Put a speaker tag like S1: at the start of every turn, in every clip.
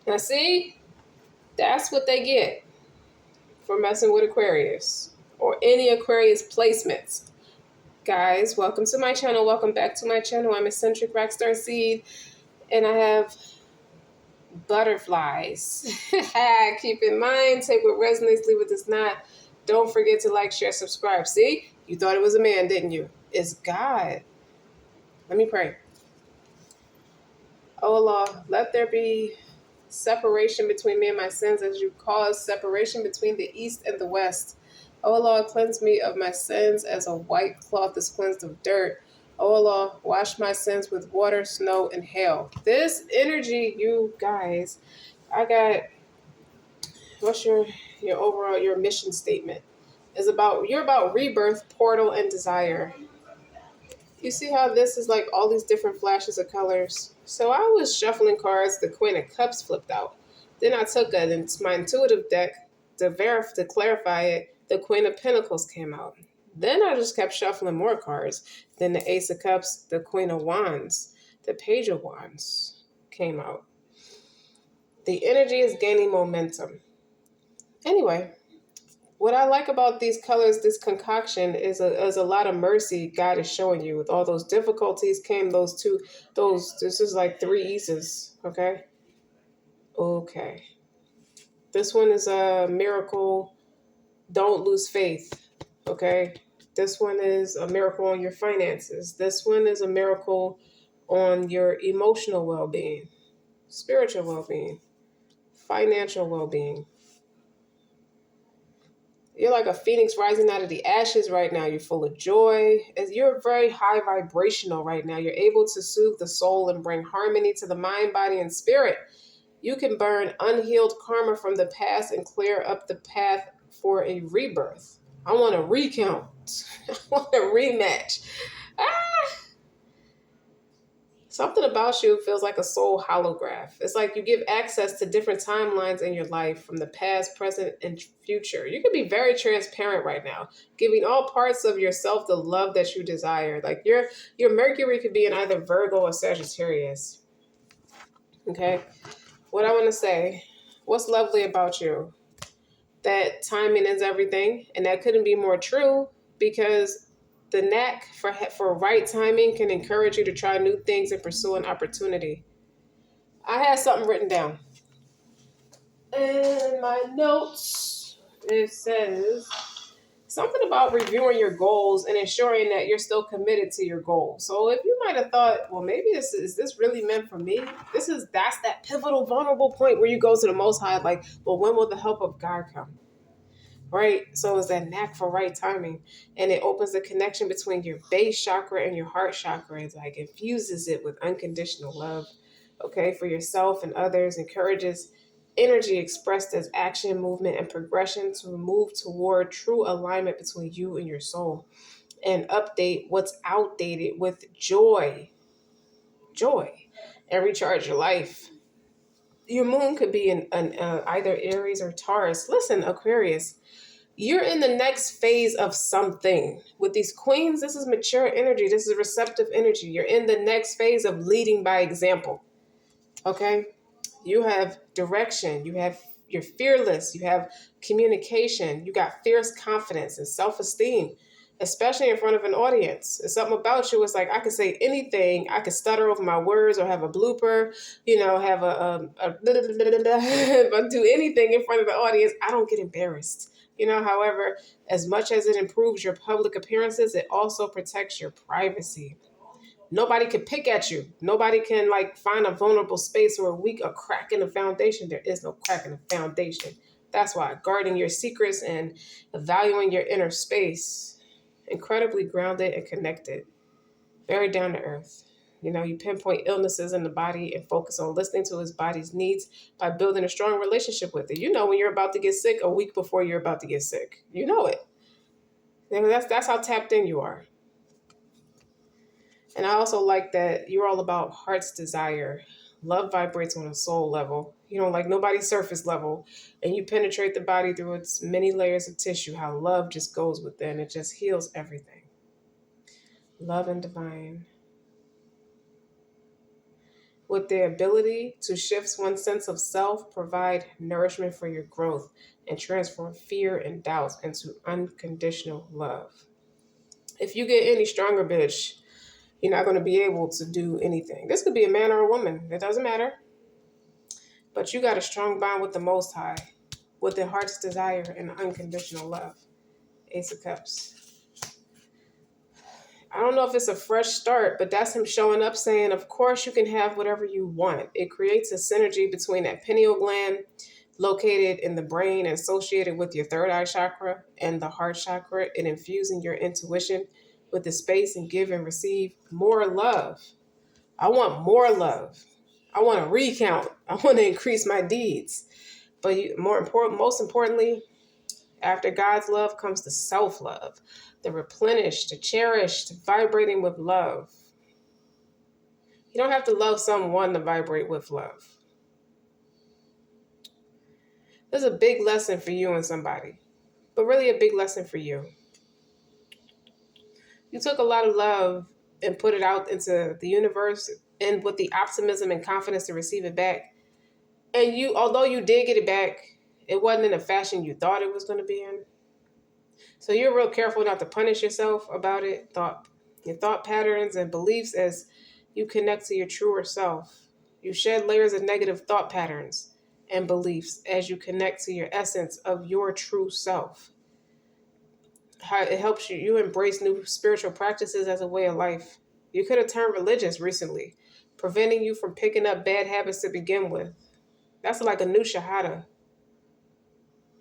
S1: Now, see, that's what they get for messing with Aquarius or any Aquarius placements. Guys, welcome to my channel. Welcome back to my channel. I'm Eccentric RockStar'Seed, and I have butterflies. Keep in mind, take what resonates, leave what does not. Don't forget to like, share, subscribe. See, you thought it was a man, didn't you? It's God. Let me pray. Oh Allah, let there be separation between me and my sins as you cause separation between the east and the west. O Allah, cleanse me of my sins as a white cloth is cleansed of dirt. O Allah, wash my sins with water, snow, and hail. This energy, you guys, I got, what's your overall, your mission statement? Is about, you're about rebirth, portal, and desire. You see how this is like all these different flashes of colors? So I was shuffling cards, the Queen of Cups flipped out. Then I took my intuitive deck to clarify it, the Queen of Pentacles came out. Then I just kept shuffling more cards. Then the Ace of Cups, the Queen of Wands, the Page of Wands came out. The energy is gaining momentum. Anyway, what I like about these colors, this concoction, is a lot of mercy God is showing you. With all those difficulties came this is like three eases, okay? Okay. This one is a miracle, don't lose faith, okay? This one is a miracle on your finances. This one is a miracle on your emotional well-being, spiritual well-being, financial well-being. You're like a phoenix rising out of the ashes right now. You're full of joy. You're very high vibrational right now. You're able to soothe the soul and bring harmony to the mind, body, and spirit. You can burn unhealed karma from the past and clear up the path for a rebirth. I want a recount. I want a rematch. Ah! Something about you feels like a soul holograph. It's like you give access to different timelines in your life from the past, present, and future. You can be very transparent right now, giving all parts of yourself the love that you desire. Like your Mercury could be in either Virgo or Sagittarius. Okay? What I want to say, what's lovely about you? That timing is everything, and that couldn't be more true because the knack for right timing can encourage you to try new things and pursue an opportunity. I had something written down. In my notes, it says something about reviewing your goals and ensuring that you're still committed to your goal. So if you might have thought, well, maybe is this really meant for me? That's that pivotal, vulnerable point where you go to the Most High, like, well, when will the help of God come? Right? So it's that knack for right timing. And it opens the connection between your base chakra and your heart chakra. It's like infuses it with unconditional love, okay, for yourself and others, encourages energy expressed as action, movement, and progression to move toward true alignment between you and your soul. And update what's outdated with joy. Joy. And recharge your life. Your moon could be in either Aries or Taurus. Listen, Aquarius, you're in the next phase of something. With these queens, this is mature energy. This is receptive energy. You're in the next phase of leading by example. Okay? You have direction. You're fearless. You have communication. You got fierce confidence and self-esteem, especially in front of an audience. It's something about you. It's like I could say anything. I could stutter over my words or have a blooper, have if I do anything in front of the audience, I don't get embarrassed. However, as much as it improves your public appearances, it also protects your privacy. Nobody can pick at you. Nobody can find a vulnerable space or a crack in the foundation. There is no crack in the foundation. That's why guarding your secrets and valuing your inner space, incredibly grounded and connected, very down to earth. You pinpoint illnesses in the body and focus on listening to his body's needs by building a strong relationship with it. When you're about to get sick a week before you're about to get sick. You know it. That's how tapped in you are. And I also like that you're all about heart's desire. Love vibrates on a soul level. Like nobody's surface level. And you penetrate the body through its many layers of tissue. How love just goes within. It just heals everything. Love and divine. with the ability to shift one's sense of self, provide nourishment for your growth, and transform fear and doubts into unconditional love. If you get any stronger, bitch, you're not going to be able to do anything. This could be a man or a woman. It doesn't matter. But you got a strong bond with the Most High, with the heart's desire and unconditional love. Ace of Cups. I don't know if it's a fresh start, but that's him showing up saying, of course you can have whatever you want. It creates a synergy between that pineal gland located in the brain and associated with your third eye chakra and the heart chakra, and infusing your intuition with the space and give and receive more love. I want more love. I want to recount. I want to increase my deeds. But most importantly, after God's love comes the self-love, the replenished, the cherished, vibrating with love. You don't have to love someone to vibrate with love. There's a big lesson for you and somebody, but really a big lesson for you. You took a lot of love and put it out into the universe, and with the optimism and confidence to receive it back. And although you did get it back, it wasn't in the fashion you thought it was going to be in. So you're real careful not to punish yourself about it. Your thought patterns and beliefs as you connect to your truer self. You shed layers of negative thought patterns and beliefs as you connect to your essence of your true self. How it helps you embrace new spiritual practices as a way of life. You could have turned religious recently, preventing you from picking up bad habits to begin with. That's like a new shahada.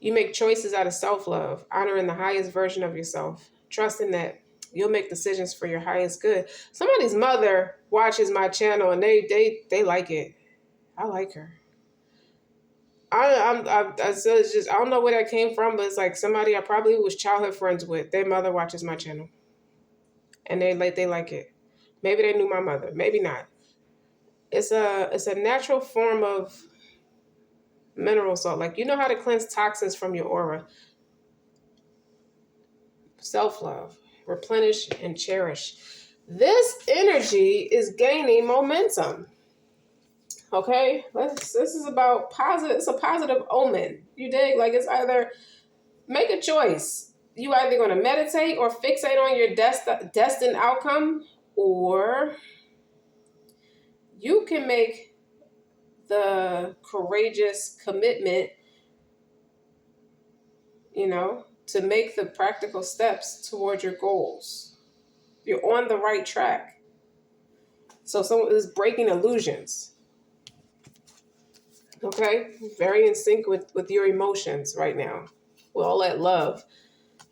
S1: You make choices out of self-love, honoring the highest version of yourself, trusting that you'll make decisions for your highest good. Somebody's mother watches my channel and they like it. I like her. I don't know where that came from, but it's like somebody I probably was childhood friends with. Their mother watches my channel, and they like it. Maybe they knew my mother, maybe not. It's a natural form of mineral salt. Like, you know how to cleanse toxins from your aura. Self-love, replenish and cherish. This energy is gaining momentum. Okay, this is about positive. It's a positive omen. You dig? Like, it's either make a choice. You either going to meditate or fixate on your destined outcome, or you can make the courageous commitment, to make the practical steps toward your goals. You're on the right track. So someone is breaking illusions. Okay? Very in sync with your emotions right now. With all that love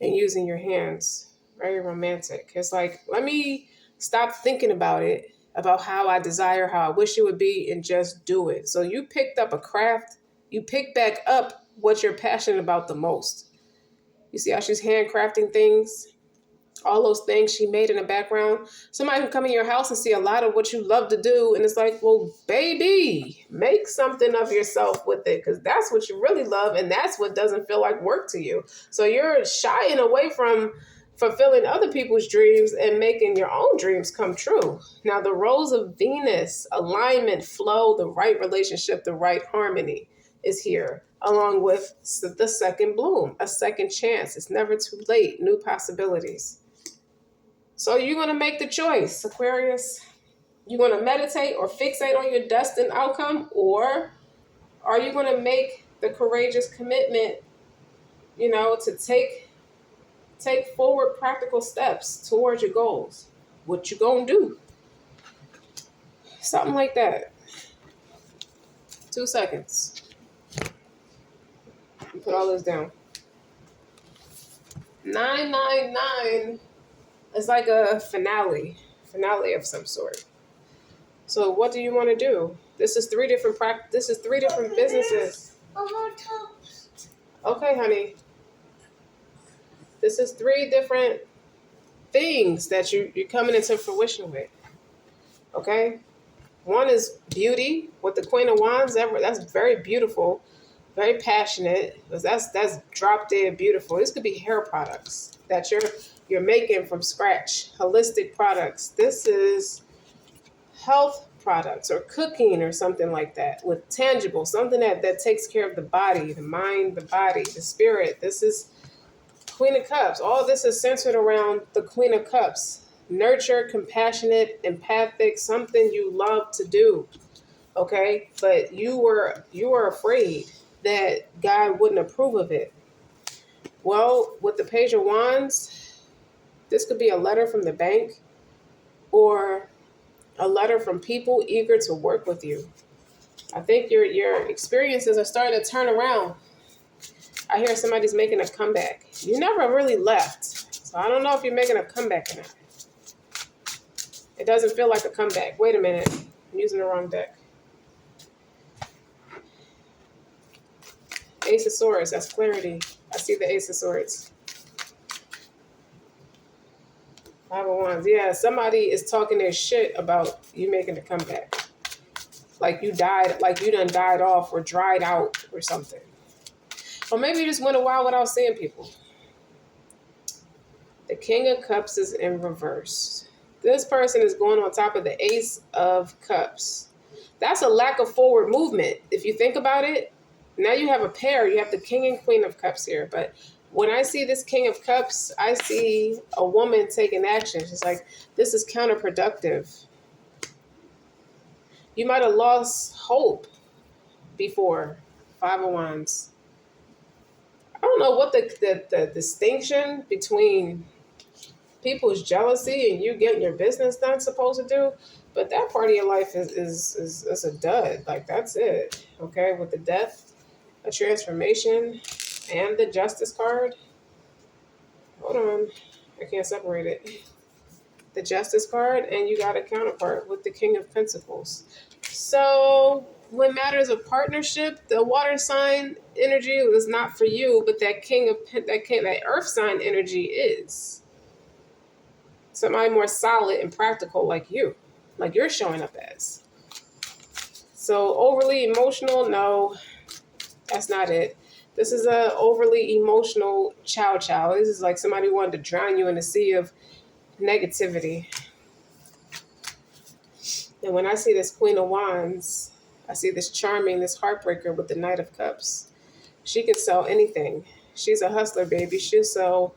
S1: and using your hands. Very romantic. It's like, let me stop thinking about it, about how I desire, how I wish it would be, and just do it. So you picked up a craft. You pick back up what you're passionate about the most. You see how she's handcrafting things? All those things she made in the background. Somebody can come in your house and see a lot of what you love to do. And it's like, well, baby, make something of yourself with it, because that's what you really love. And that's what doesn't feel like work to you. So you're shying away from fulfilling other people's dreams and making your own dreams come true. Now, the roles of Venus, alignment, flow, the right relationship, the right harmony is here, along with the second bloom, a second chance. It's never too late. New possibilities. So you're going to make the choice, Aquarius. You're going to meditate or fixate on your destined outcome, or are you going to make the courageous commitment, to take forward practical steps towards your goals? What you going to do? Something like that. 2 seconds. Put all this down. 999 is like a finale of some sort. So what do you want to do? This is three different businesses. Okay, honey. This is 3 different things that you're coming into fruition with. Okay? One is beauty with the Queen of Wands. That's very beautiful. Very passionate. That's drop dead beautiful. This could be hair products that you're making from scratch. Holistic products. This is health products or cooking or something like that with tangible, something that takes care of the body, the mind, the body, the spirit. This is Queen of Cups. All this is centered around the Queen of Cups. Nurture, compassionate, empathic, something you love to do. Okay? But you were afraid that God wouldn't approve of it. Well, with the Page of Wands, this could be a letter from the bank or a letter from people eager to work with you. I think your experiences are starting to turn around. I hear somebody's making a comeback. You never really left. So I don't know if you're making a comeback or not. It doesn't feel like a comeback. Wait a minute. I'm using the wrong deck. Ace of Swords. That's clarity. I see the Ace of Swords. Five of Wands. Yeah, somebody is talking their shit about you making a comeback. Like you died, like you done died off or dried out or something. Or maybe you just went a while without seeing people. The King of Cups is in reverse. This person is going on top of the Ace of Cups. That's a lack of forward movement. If you think about it, now you have a pair. You have the King and Queen of Cups here. But when I see this King of Cups, I see a woman taking action. She's like, this is counterproductive. You might have lost hope before. Five of Wands. I don't know what the distinction between people's jealousy and you getting your business done supposed to do, but that part of your life is a dud. Like that's it. Okay, with the Death, a transformation, and the Justice card. Hold on, I can't separate it. The Justice card, and you got a counterpart with the King of Pentacles. So when matters of partnership, the water sign energy is not for you, but that earth sign energy is. Somebody more solid and practical like you're showing up as. So overly emotional, no, that's not it. This is a overly emotional chow. This is like somebody wanted to drown you in a sea of negativity. And when I see this Queen of Wands, I see this charming, this heartbreaker with the Knight of Cups. She can sell anything. She's a hustler, baby. She'll sell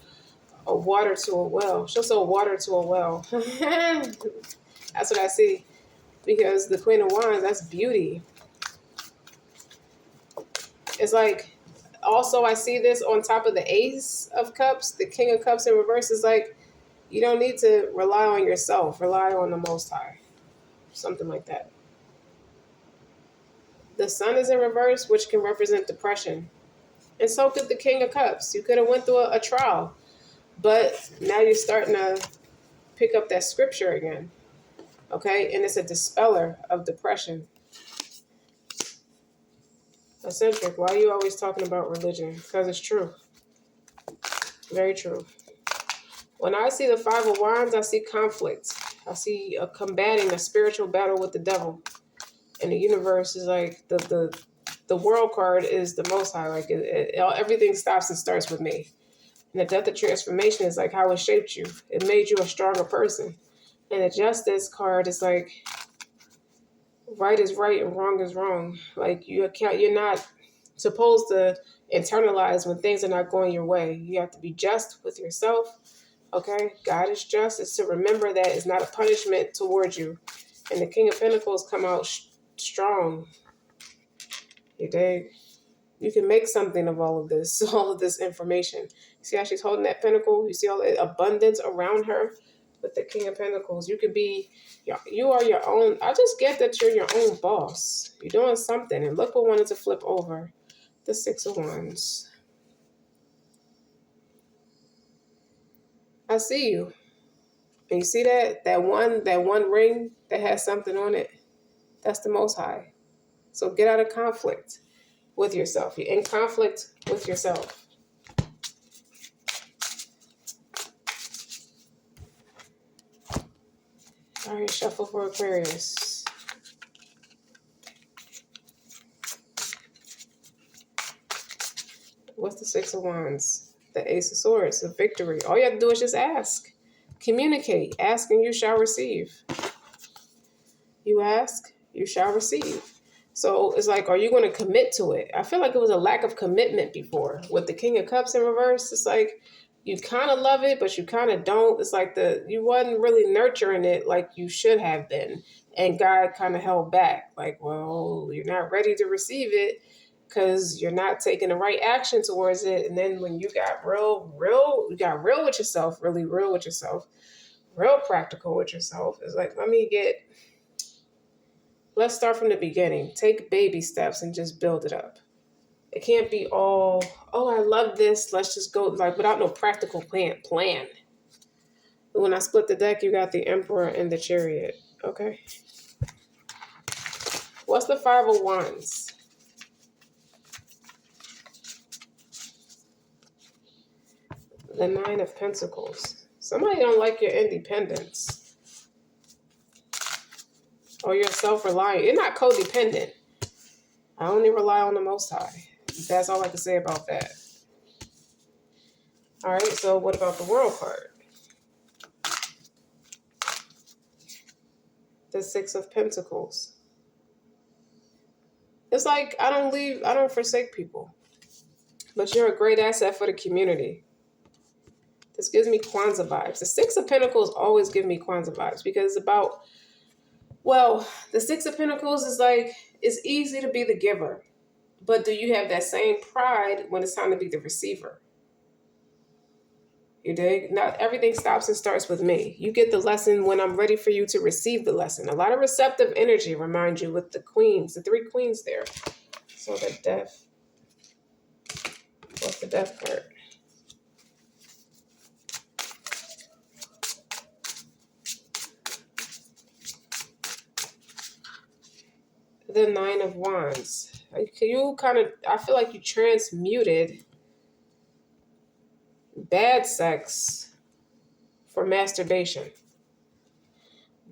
S1: a water to a well. She'll sell water to a well. That's what I see. Because the Queen of Wands, that's beauty. It's like, also I see this on top of the Ace of Cups. The King of Cups in reverse is like, you don't need to rely on yourself. Rely on the Most High. Something like that. The Sun is in reverse, which can represent depression. And so could the King of Cups. You could have went through a trial. But now you're starting to pick up that scripture again. Okay? And it's a dispeller of depression. Eccentric, why are you always talking about religion? Because it's true. Very true. When I see the Five of Wands, I see conflict. I see combating a spiritual battle with the devil. And the universe is like, the world card is the Most High. Like, everything stops and starts with me. And the Death of Transformation is like how it shaped you. It made you a stronger person. And the Justice card is like, right is right and wrong is wrong. Like, you're not supposed to internalize when things are not going your way. You have to be just with yourself. Okay? God is just. It's to remember that it's not a punishment towards you. And the King of Pentacles come out strong. You dig? You can make something of all of this information. See how she's holding that pentacle? You see all the abundance around her with the King of Pentacles. You could be, you are your own. I just get that you're your own boss. You're doing something. And look what wanted to flip over. The Six of Wands. I see you. And you see that one ring that has something on it? That's the Most High. So get out of conflict with yourself. You're in conflict with yourself. All right, shuffle for Aquarius. What's the Six of Wands? The Ace of Swords, the victory. All you have to do is just ask. Communicate. Ask and you shall receive. You ask, you shall receive. So it's like, are you going to commit to it? I feel like it was a lack of commitment before. With the King of Cups in reverse, it's like you kind of love it, but you kind of don't. It's like you wasn't really nurturing it like you should have been. And God kind of held back. Like, well, you're not ready to receive it because you're not taking the right action towards it. And then when you got you got real with yourself, really real with yourself, real practical with yourself. It's like, let's start from the beginning. Take baby steps and just build it up. It can't be all, oh, I love this. Let's just go, like, without no practical plan. When I split the deck, you got the Emperor and the Chariot. Okay. What's the Five of Wands? The Nine of Pentacles. Somebody don't like your independence. Or you're self-reliant. You're not codependent. I only rely on the Most High. That's all I can say about that. All right, so what about the World card? The Six of Pentacles. It's like, I don't forsake people. But you're a great asset for the community. This gives me Kwanzaa vibes. The Six of Pentacles always give me Kwanzaa vibes because it's about, well, the Six of Pentacles is like, it's easy to be the giver. But do you have that same pride when it's time to be the receiver? You dig? Not everything stops and starts with me. You get the lesson when I'm ready for you to receive the lesson. A lot of receptive energy remind you with the queens, the three queens there. So the Death. What's the Death card? The Nine of Wands. I feel like you transmuted bad sex for masturbation.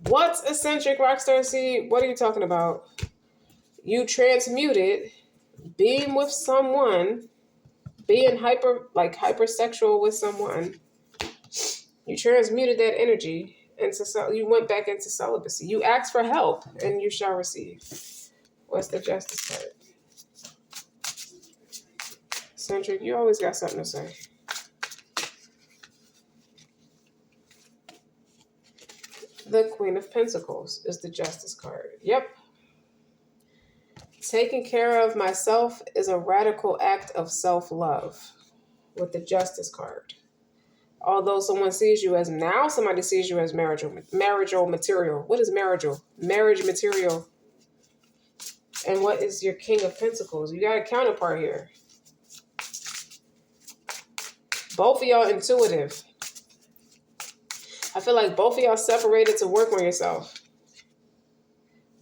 S1: What's eccentric RockStar'Seed? What are you talking about? You transmuted being with someone, being hypersexual with someone. You transmuted that energy you went back into celibacy. You asked for help and you shall receive. What's the Justice card? Eccentric, you always got something to say. The Queen of Pentacles is the Justice card. Yep. Taking care of myself is a radical act of self-love with the Justice card. Although somebody sees you as marital material. What is marital? Marriage material. And what is your King of Pentacles? You got a counterpart here. Both of y'all intuitive. I feel like both of y'all separated to work on yourself.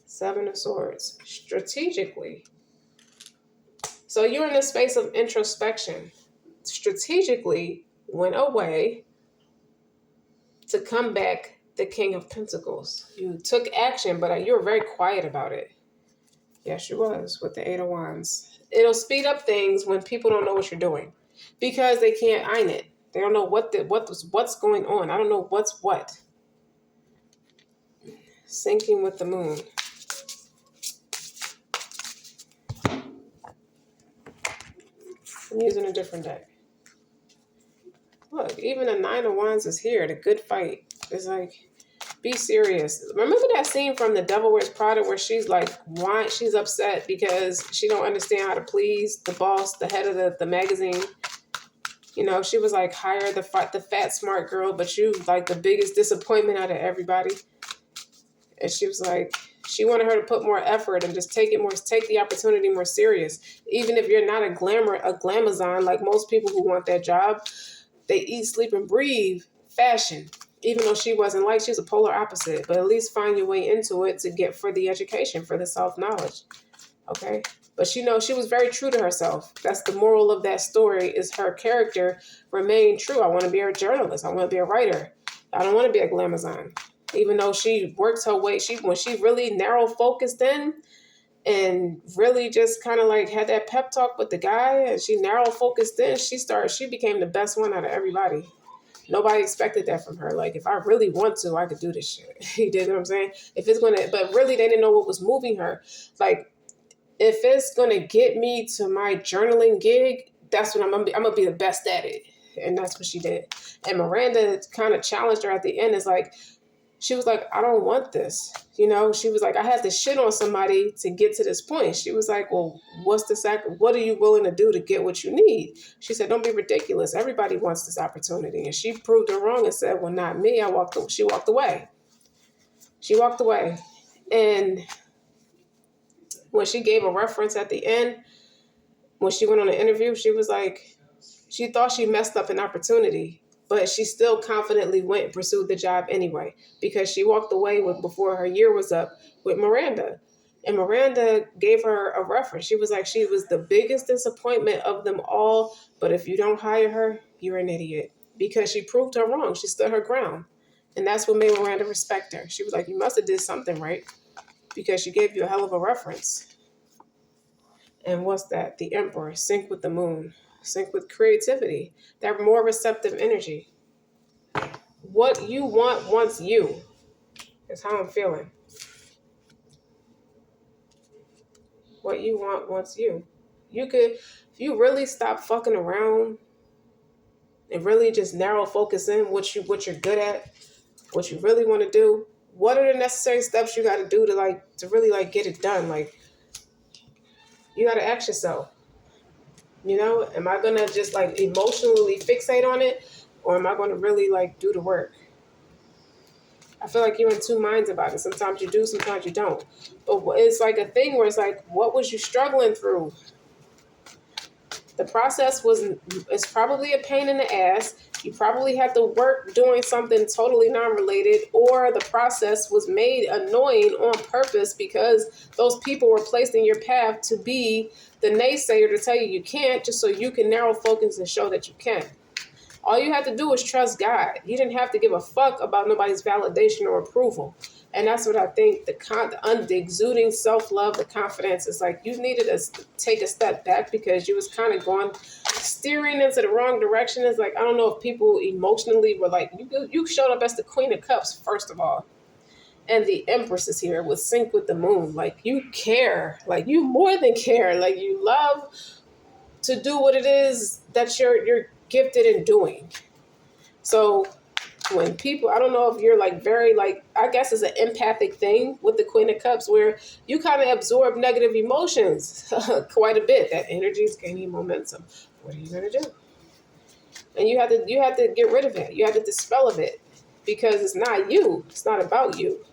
S1: Seven of Swords. Strategically. So you're in a space of introspection. Strategically went away to come back the King of Pentacles. You took action, but you were very quiet about it. Yes, you was with the Eight of Wands. It'll speed up things when people don't know what you're doing because they can't iron it. They don't know what's going on. I don't know what's what. Sinking with the Moon. I'm using a different deck. Look, even the Nine of Wands is here. The good fight. It's like, be serious. Remember that scene from The Devil Wears Prada where she's like, why? She's upset because she don't understand how to please the boss, the head of the magazine. You know, she was like, hire the fat, smart girl, but you like the biggest disappointment out of everybody. And she was like, she wanted her to put more effort and just take the opportunity more serious. Even if you're not a glamazon, like most people who want that job, they eat, sleep, and breathe fashion. Even though she wasn't she was a polar opposite, but at least find your way into it to get for the education, for the self-knowledge. Okay? But she was very true to herself. That's the moral of that story, is her character remained true. I want to be a journalist. I want to be a writer. I don't want to be a glamazon. Even though she worked her way, when she really narrow focused in and really just kind of like had that pep talk with the guy and she narrow focused in, she became the best one out of everybody. Nobody expected that from her. Like, if I really want to, I could do this shit. You dig what I'm saying? If it's going to, but really they didn't know what was moving her. Like, if it's going to get me to my journaling gig, that's what I'm going to be the best at it. And that's what she did. And Miranda kind of challenged her at the end. It's like, she was like, I don't want this. You know, she was like, I had to shit on somebody to get to this point. She was like, well, what are you willing to do to get what you need? She said, don't be ridiculous. Everybody wants this opportunity. And she proved her wrong and said, well, not me. She walked away. She walked away. And when she gave a reference at the end, when she went on the interview, she was like, she thought she messed up an opportunity, but she still confidently went and pursued the job anyway, because she walked away before her year was up with Miranda. And Miranda gave her a reference. She was like, she was the biggest disappointment of them all, but if you don't hire her, you're an idiot. Because she proved her wrong. She stood her ground. And that's what made Miranda respect her. She was like, you must have did something right, because she gave you a hell of a reference. And what's that? The Emperor, sync with the moon, sync with creativity, that more receptive energy. What you want wants you, is how I'm feeling. What you want wants you. You could, if you really stop fucking around and really just narrow focus in what you're good at, what you really want to do, what are the necessary steps you got to do to really get it done? Like, you got to ask yourself, you know, am I going to just emotionally fixate on it, or am I going to really do the work? I feel like you're in two minds about it. Sometimes you do, sometimes you don't. But it's like a thing where it's like, what was you struggling through? The process it's probably a pain in the ass. You probably had to work doing something totally non-related, or the process was made annoying on purpose because those people were placed in your path to be the naysayer to tell you can't, just so you can narrow focus and show that you can. All you had to do was trust God. You didn't have to give a fuck about nobody's validation or approval. And that's what I think, the exuding self-love, the confidence is like, you needed to take a step back because you was kind of steering into the wrong direction. It's like, I don't know if people emotionally were like, you showed up as the Queen of Cups, first of all. And the Empress is here with sync with the moon. Like, you care. Like, you more than care. Like, you love to do what it is that you're gifted in doing. So when people, I don't know if you're very I guess it's an empathic thing with the Queen of Cups, where you kind of absorb negative emotions quite a bit. That energy is gaining momentum. What are you going to do? And you have to get rid of it. You have to dispel of it, because it's not you. It's not about you.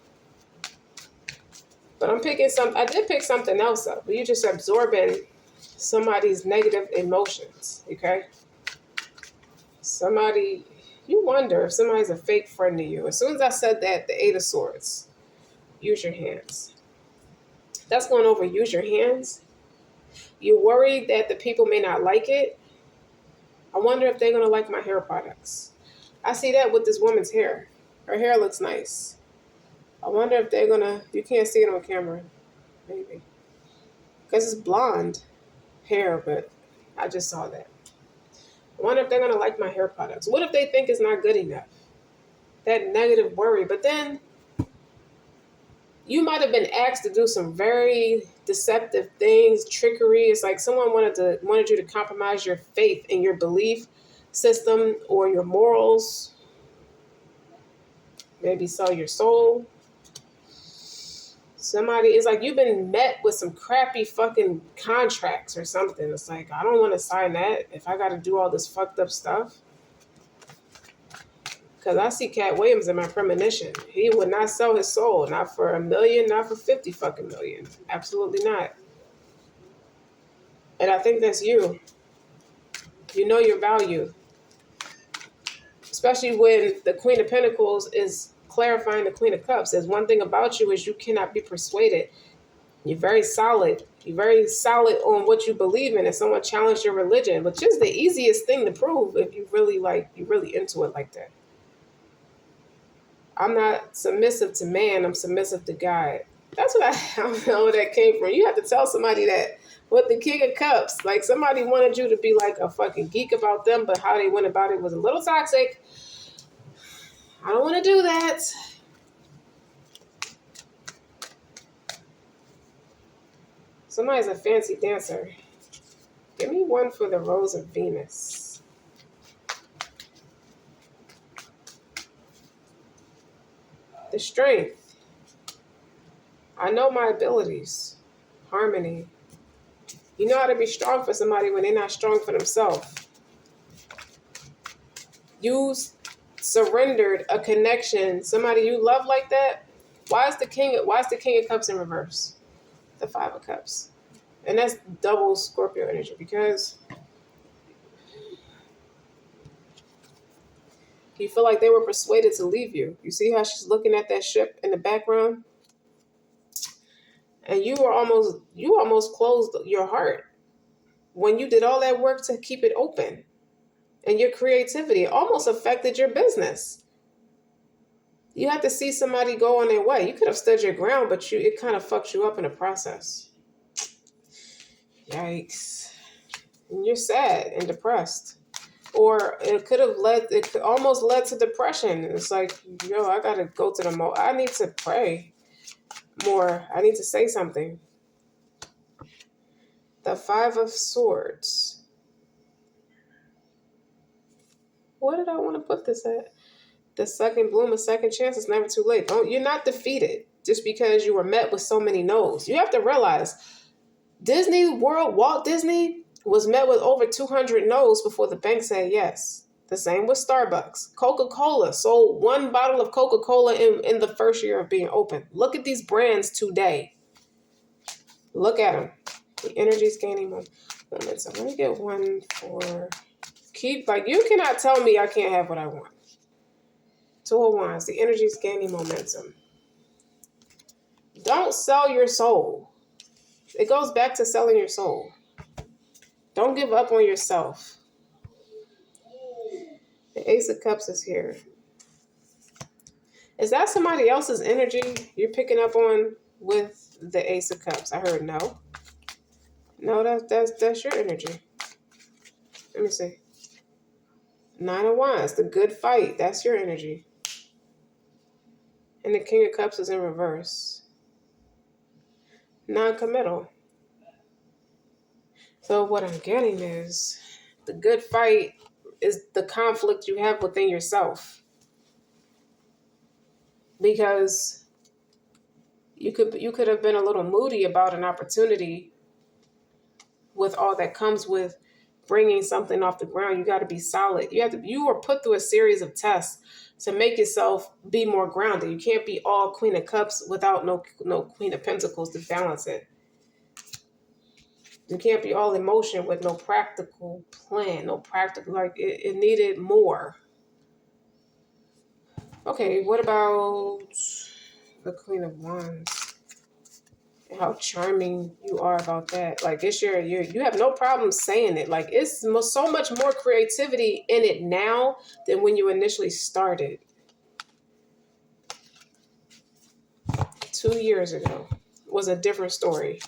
S1: But I did pick something else up. But you're just absorbing somebody's negative emotions, okay? You wonder if somebody's a fake friend to you. As soon as I said that, the Eight of Swords, use your hands. That's going over use your hands. You're worried that the people may not like it. I wonder if they're going to like my hair products. I see that with this woman's hair. Her hair looks nice. I wonder if they're going to, you can't see it on camera, maybe. Because it's blonde hair, but I just saw that. I wonder if they're going to like my hair products. What if they think it's not good enough? That negative worry. But then you might have been asked to do some very deceptive things, trickery. It's like someone wanted you to compromise your faith and your belief system or your morals. Maybe sell your soul. It's like you've been met with some crappy fucking contracts or something. It's like, I don't want to sign that if I got to do all this fucked up stuff. Because I see Cat Williams in my premonition. He would not sell his soul. Not for $1 million, not for 50 fucking million. Absolutely not. And I think that's you. You know your value. Especially when the Queen of Pentacles is clarifying the Queen of Cups. There's one thing about you is you cannot be persuaded. You're very solid. You're very solid on what you believe in. If someone challenged your religion, which is the easiest thing to prove if you really you're really into it like that. I'm not submissive to man. I'm submissive to God. That's what I don't know where that came from. You have to tell somebody that with the King of Cups. Like, somebody wanted you to be like a fucking geek about them, but how they went about it was a little toxic. I don't want to do that. Somebody's a fancy dancer. Give me one for the Rose of Venus. The Strength. I know my abilities. Harmony. You know how to be strong for somebody when they're not strong for themselves. You surrendered a connection. Somebody you love like that. Why is the King of Cups in reverse? The Five of Cups. And that's double Scorpio energy because you feel like they were persuaded to leave you. You see how she's looking at that ship in the background? And you almost closed your heart when you did all that work to keep it open. And your creativity almost affected your business. You had to see somebody go on their way. You could have stood your ground, but it kind of fucked you up in the process. Yikes. And you're sad and depressed. Or it almost led to depression. It's like, I got to go to I need to pray more. I need to say something. The Five of Swords. What did I want to put this at? The second bloom, a second chance. It's never too late. You're not defeated just because you were met with so many no's. You have to realize Walt Disney was met with over 200 no's before the bank said yes. The same with Starbucks. Coca-Cola sold one bottle of Coca-Cola in the first year of being open. Look at these brands today. Look at them. The energy's gaining momentum. Let me get one for you cannot tell me I can't have what I want. Two of Wands. The energy's gaining momentum. Don't sell your soul. It goes back to selling your soul. Don't give up on yourself. The Ace of Cups is here. Is that somebody else's energy you're picking up on with the Ace of Cups? I heard no. No, that's your energy. Let me see. Nine of Wands, the good fight. That's your energy. And the King of Cups is in reverse. Non-committal. So what I'm getting is the good fight is the conflict you have within yourself. Because you could have been a little moody about an opportunity with all that comes with bringing something off the ground. You got to be solid. You were put through a series of tests to make yourself be more grounded. You can't be all Queen of Cups without no Queen of Pentacles to balance it. You can't be all emotion with no practical plan, it needed more. Okay, what about the Queen of Wands? And how charming you are about that. Like, you have no problem saying it. Like, it's so much more creativity in it now than when you initially started. 2 years ago was a different story.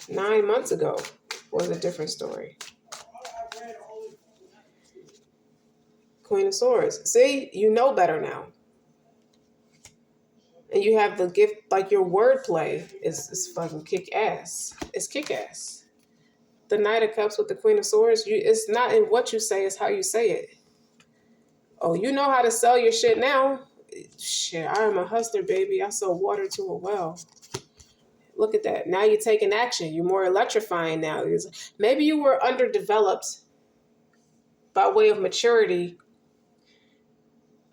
S1: 9 months ago was a different story. Queen of Swords. See, you know better now. And you have the gift, like your wordplay is fucking kick ass. It's kick ass. The Knight of Cups with the Queen of Swords, it's not in what you say, it's how you say it. Oh, you know how to sell your shit now? Shit, I am a hustler, baby. I sell water to a well. Look at that. Now you're taking action. You're more electrifying now. Maybe you were underdeveloped by way of maturity.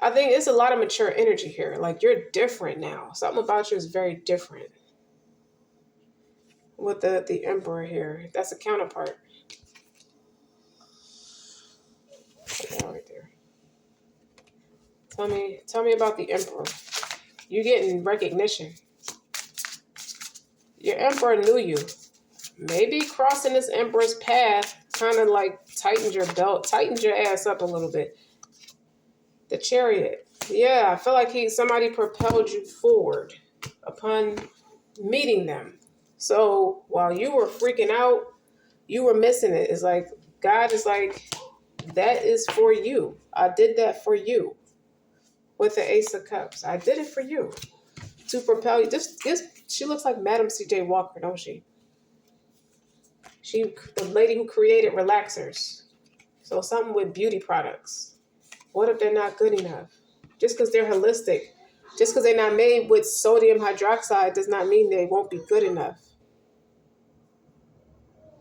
S1: I think it's a lot of mature energy here. Like, you're different now. Something about you is very different. With the Emperor here. That's a counterpart. Right there. Tell me about the Emperor. You're getting recognition. Your Emperor knew you. Maybe crossing this Emperor's path kind of like tightened your belt, tightened your ass up a little bit. The Chariot. Yeah, I feel like somebody propelled you forward upon meeting them. So while you were freaking out, you were missing it. It's like, God is like, that is for you. I did that for you. with the Ace of Cups. I did it for you to propel you. This she looks like Madam C.J. Walker, don't she? She, the lady who created relaxers. So something with beauty products. What if they're not good enough? Just because they're holistic, just because they're not made with sodium hydroxide does not mean they won't be good enough.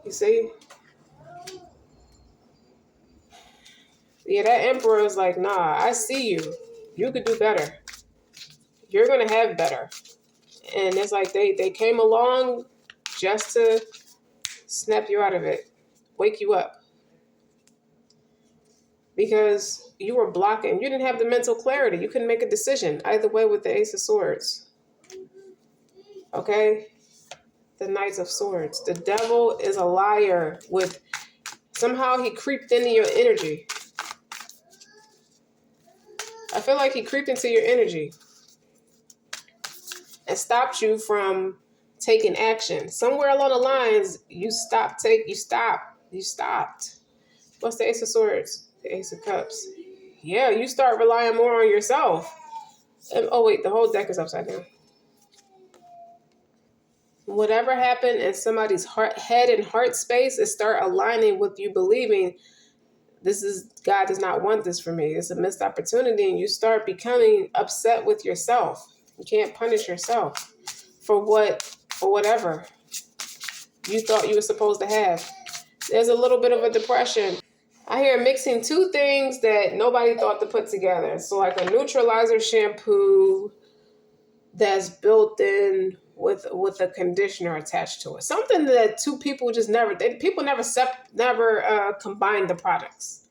S1: You see? Yeah, that emperor is like, nah, I see you. You could do better. You're going to have better. And it's like they came along just to snap you out of it, wake you up. Because you were blocking. You didn't have the mental clarity. You couldn't make a decision either way with the Ace of Swords. Okay? The Knight of Swords. The devil is a liar. With somehow he creeped into your energy. I feel like he creeped into your energy and stopped you from taking action. Somewhere along the lines, you stopped. You stopped. What's the Ace of Swords? The Ace of Cups. Yeah, you start relying more on yourself. And, oh wait, the whole deck is upside down. Whatever happened in somebody's head and heart space is start aligning with you believing this is, God does not want this for me. It's a missed opportunity. And you start becoming upset with yourself. You can't punish yourself for whatever you thought you were supposed to have. There's a little bit of a depression. I hear mixing two things that nobody thought to put together. So like a neutralizer shampoo that's built in with a conditioner attached to it. Something that two people just never combine the products.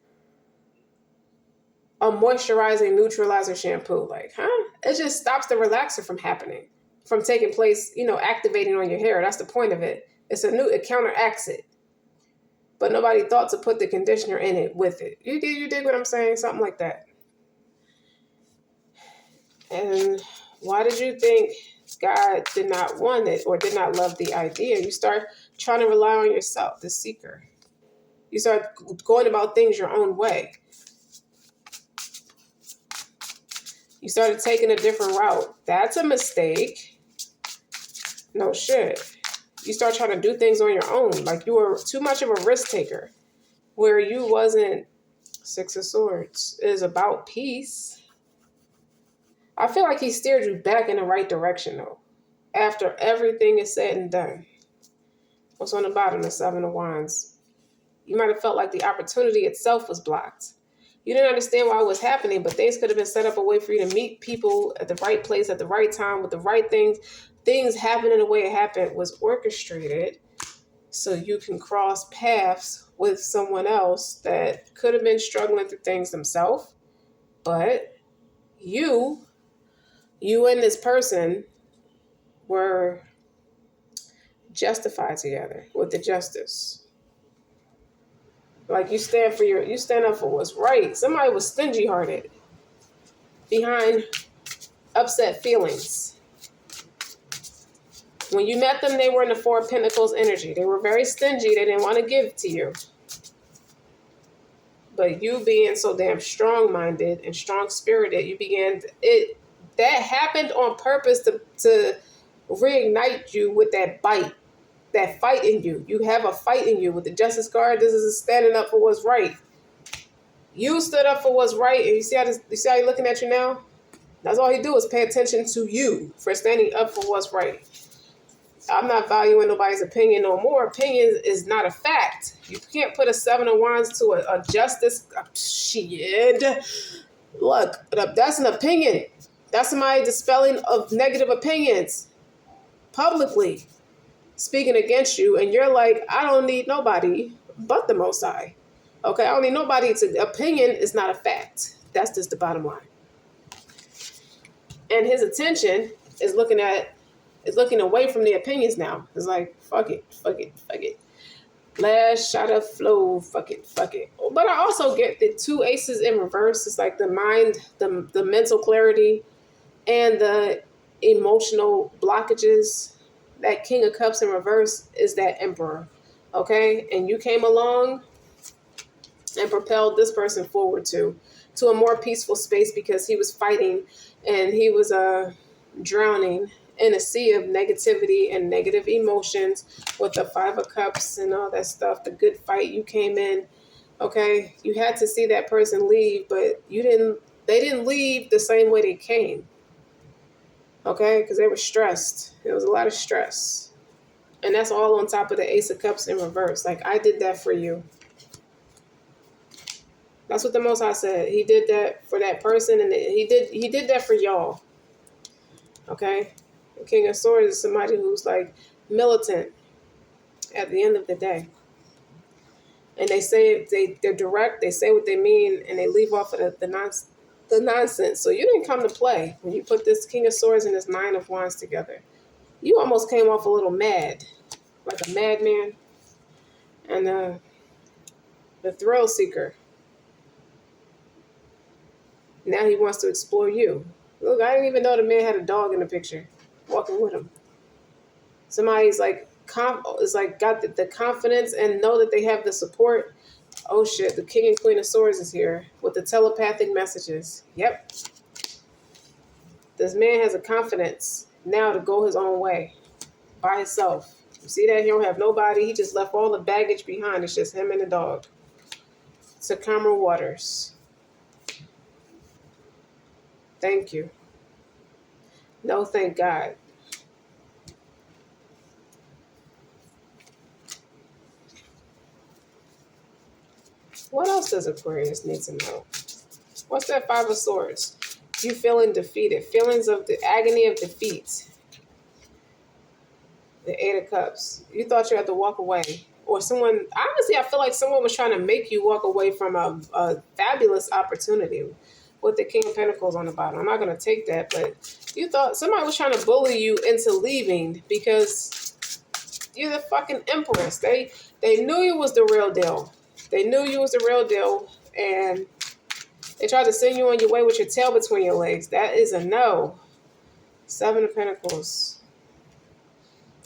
S1: A moisturizing neutralizer shampoo, like, huh? It just stops the relaxer from happening, from taking place, activating on your hair. That's the point of it. It counteracts it. But nobody thought to put the conditioner in it with it. You dig what I'm saying? Something like that. And why did you think God did not want it or did not love the idea? You start trying to rely on yourself, the seeker. You start going about things your own way. You started taking a different route. That's a mistake. No shit. You start trying to do things on your own. Like you were too much of a risk taker. Where you wasn't. Six of Swords is about peace. I feel like he steered you back in the right direction though. After everything is said and done. What's on the bottom? The Seven of Wands. You might have felt like the opportunity itself was blocked. You didn't understand why it was happening, but things could have been set up a way for you to meet people at the right place at the right time with the right things. Things happening the way it happened was orchestrated so you can cross paths with someone else that could have been struggling through things themselves. But you and this person were justified together with the justice. Like you stand up for what's right. Somebody was stingy hearted behind upset feelings. When you met them, they were in the Four of Pentacles energy. They were very stingy. They didn't want to give to you. But you being so damn strong-minded and strong-spirited, that happened on purpose to reignite you with that bite. That fight in you. You have a fight in you with the Justice card. This is standing up for what's right. You stood up for what's right, and you see how he's looking at you now? That's all he do is pay attention to you for standing up for what's right. I'm not valuing nobody's opinion no more. Opinion is not a fact. You can't put a Seven of Wands to a justice. Shit. Look, that's an opinion. That's somebody dispelling of negative opinions publicly. Speaking against you, and you're like, I don't need nobody but the Most High. Okay, I don't need nobody opinion is not a fact. That's just the bottom line. And his attention is looking away from the opinions now. It's like, fuck it. Last shot of flow, fuck it. But I also get the two aces in reverse. It's like the mind, the mental clarity, and the emotional blockages. That King of Cups in reverse is that Emperor, okay? And you came along and propelled this person forward too. to a more peaceful space because he was fighting and he was drowning in a sea of negativity and negative emotions with the Five of Cups and all that stuff. The good fight you came in, okay? You had to see that person leave, but they didn't leave the same way they came, okay? Because they were stressed. There was a lot of stress. And that's all on top of the Ace of Cups in reverse. Like, I did that for you. That's what the Most High said. He did that for that person, and he did that for y'all. Okay? The King of Swords is somebody who's like militant at the end of the day. And they say they're direct, they say what they mean, and they leave off of the nonsense. So you didn't come to play. When you put this King of Swords and this Nine of Wands together, you almost came off a little mad, like a madman. And the thrill seeker. Now he wants to explore you. Look, I didn't even know the man had a dog in the picture walking with him. Somebody's like, is like got the confidence and know that they have the support. Oh shit, the King and Queen of Swords is here with the telepathic messages. Yep. This man has a confidence now to go his own way by himself. You see that? He don't have nobody. He just left all the baggage behind. It's just him and the dog. Sakama Waters. Thank you. No, thank God. What else does Aquarius need to know? What's that Five of Swords? You feeling defeated. Feelings of the agony of defeat. The Eight of Cups. You thought you had to walk away. Or someone, honestly, I feel like someone was trying to make you walk away from a fabulous opportunity with the King of Pentacles on the bottom. I'm not going to take that, but you thought somebody was trying to bully you into leaving because you're the fucking Empress. They knew you was the real deal. They knew you was the real deal, and they tried to send you on your way with your tail between your legs. That is a no. Seven of Pentacles.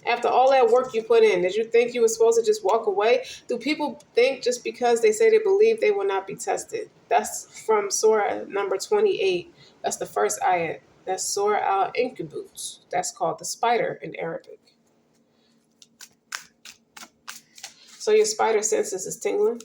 S1: After all that work you put in, did you think you were supposed to just walk away? Do people think just because they say they believe they will not be tested? That's from Surah number 28. That's the first ayat. That's Surah al-Ankabut. That's called the spider in Arabic. So your spider senses is tingling.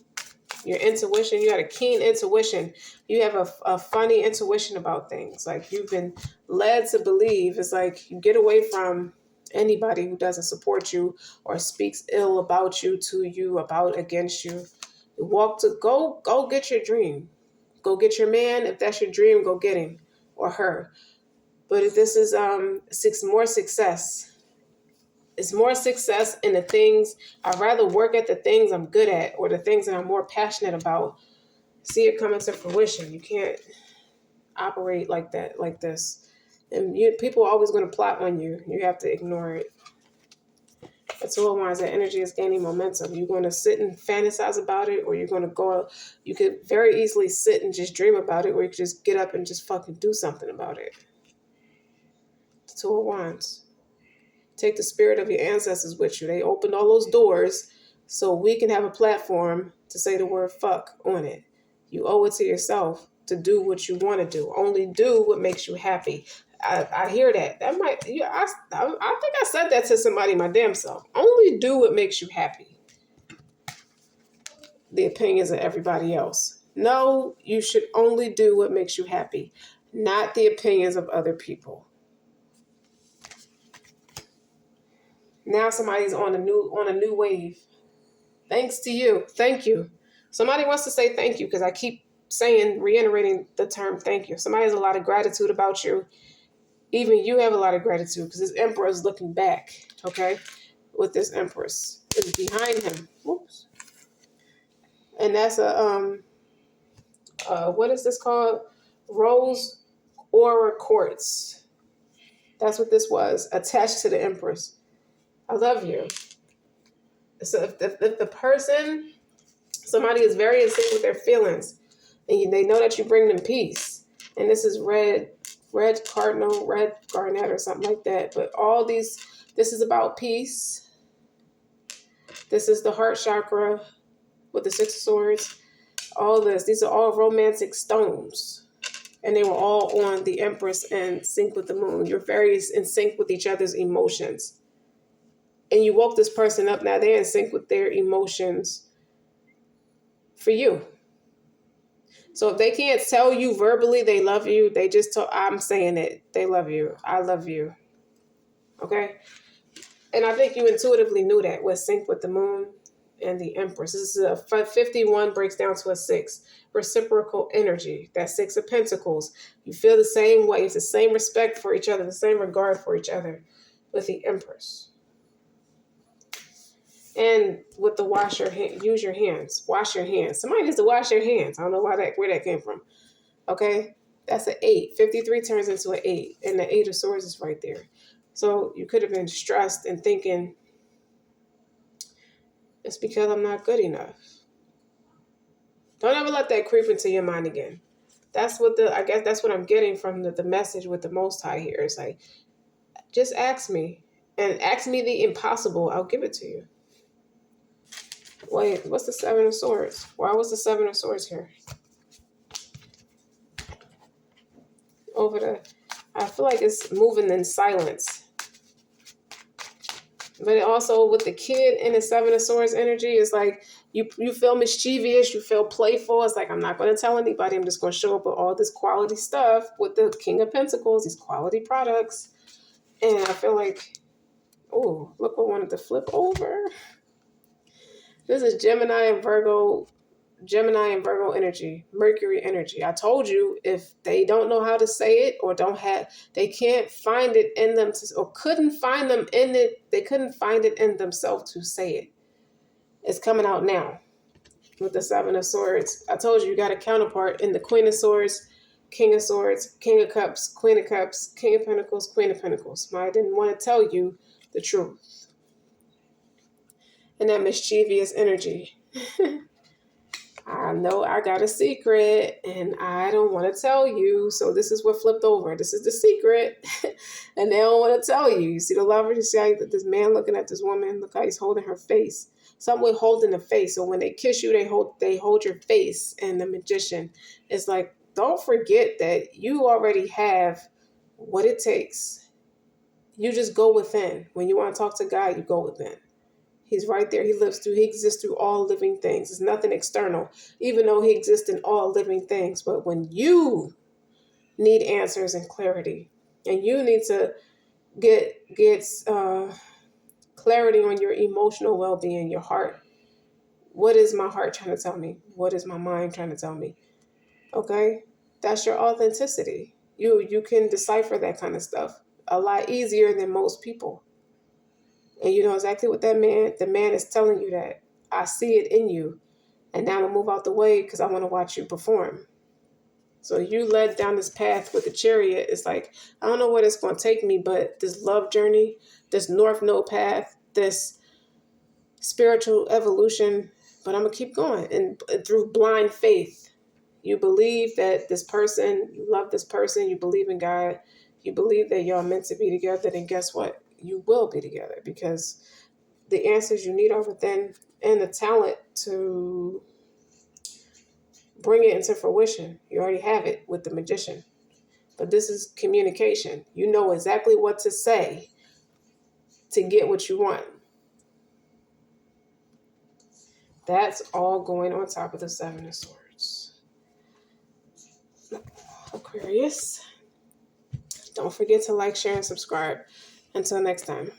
S1: Your intuition, you had a keen intuition. You have a funny intuition about things. Like you've been led to believe. It's like you get away from anybody who doesn't support you or speaks ill about you, to you, about against you. You walk to go get your dream. Go get your man. If that's your dream, go get him or her. But if this is more success. It's more success in the things, I'd rather work at the things I'm good at or the things that I'm more passionate about. See it coming to fruition. You can't operate like that, like this. And people are always going to plot on you. You have to ignore it. The Two of Wands, that energy is gaining momentum. You're going to sit and fantasize about it, or you're going to go, you could very easily sit and just dream about it, or you could just get up and just fucking do something about it. The Two of Wands. Take the spirit of your ancestors with you. They opened all those doors so we can have a platform to say the word fuck on it. You owe it to yourself to do what you want to do. Only do what makes you happy. I hear that. That might, yeah, I think I said that to somebody my damn self. Only do what makes you happy. The opinions of everybody else. No, you should only do what makes you happy, not the opinions of other people. Now somebody's on a new wave. Thanks to you. Thank you. Somebody wants to say thank you because I keep reiterating the term thank you. Somebody has a lot of gratitude about you. Even you have a lot of gratitude because this Emperor is looking back, okay, with this Empress. Is behind him. Whoops. And that's what is this called? Rose Aura Quartz. That's what this was, attached to the Empress. I love you. So if the person, somebody is very in sync with their feelings, and they know that you bring them peace, and this is red cardinal, red garnet or something like that, but all these, this is about peace. This is the heart chakra with the Six of Swords. All this. These are all romantic stones. And they were all on the Empress in sync with the moon. You're very in sync with each other's emotions. And you woke this person up. Now they're in sync with their emotions for you. So if they can't tell you verbally they love you, they just tell, I'm saying it. They love you. I love you. Okay? And I think you intuitively knew that with sync with the moon and the Empress. This is a 51 breaks down to a 6. Reciprocal energy. That 6 of Pentacles. You feel the same way. It's the same respect for each other, the same regard for each other with the Empress. And with the use your hands. Wash your hands. Somebody needs to wash their hands. I don't know where that came from. Okay? That's an 8. 53 turns into an 8. And the 8 of Swords is right there. So you could have been stressed and thinking, it's because I'm not good enough. Don't ever let that creep into your mind again. I guess that's what I'm getting from the message with the Most High here. It's like, just ask me. And ask me the impossible. I'll give it to you. Wait, what's the 7 of Swords? Why was the 7 of Swords here? I feel like it's moving in silence. But also with the kid in the 7 of Swords energy, it's like you feel mischievous, you feel playful. It's like, I'm not going to tell anybody. I'm just going to show up with all this quality stuff with the King of Pentacles, these quality products. And I feel like, oh, look what wanted to flip over. This is Gemini and Virgo energy, Mercury energy. I told you if they don't know how to say it or they can't find it in them or couldn't find them in it. They couldn't find it in themselves to say it. It's coming out now with the 7 of Swords. I told you got a counterpart in the Queen of Swords, King of Swords, King of Cups, Queen of Cups, King of Pentacles, Queen of Pentacles. I didn't want to tell you the truth. And that mischievous energy. I know I got a secret and I don't want to tell you. So this is what flipped over. This is the secret. And they don't want to tell you. You see the lover? You see how this man looking at this woman? Look how he's holding her face. Something with holding the face. So when they kiss you, they hold your face. And the Magician is like, don't forget that you already have what it takes. You just go within. When you want to talk to God, you go within. He's right there. He exists through all living things. It's nothing external, even though he exists in all living things. But when you need answers and clarity, and you need to get clarity on your emotional well-being, your heart. What is my heart trying to tell me? What is my mind trying to tell me? Okay? That's your authenticity. You can decipher that kind of stuff a lot easier than most people. And you know exactly what the man is telling you that. I see it in you. And now I'm going to move out the way because I want to watch you perform. So you led down this path with the Chariot. It's like, I don't know where it's going to take me, but this love journey, this North Node path, this spiritual evolution, but I'm going to keep going. And through blind faith, you believe that this person, you love this person, you believe in God, you believe that y'all meant to be together, then guess what? You will be together because the answers you need are within and the talent to bring it into fruition. You already have it with the Magician. But this is communication. You know exactly what to say to get what you want. That's all going on top of the 7 of Swords. Aquarius, don't forget to like, share, and subscribe. Until next time.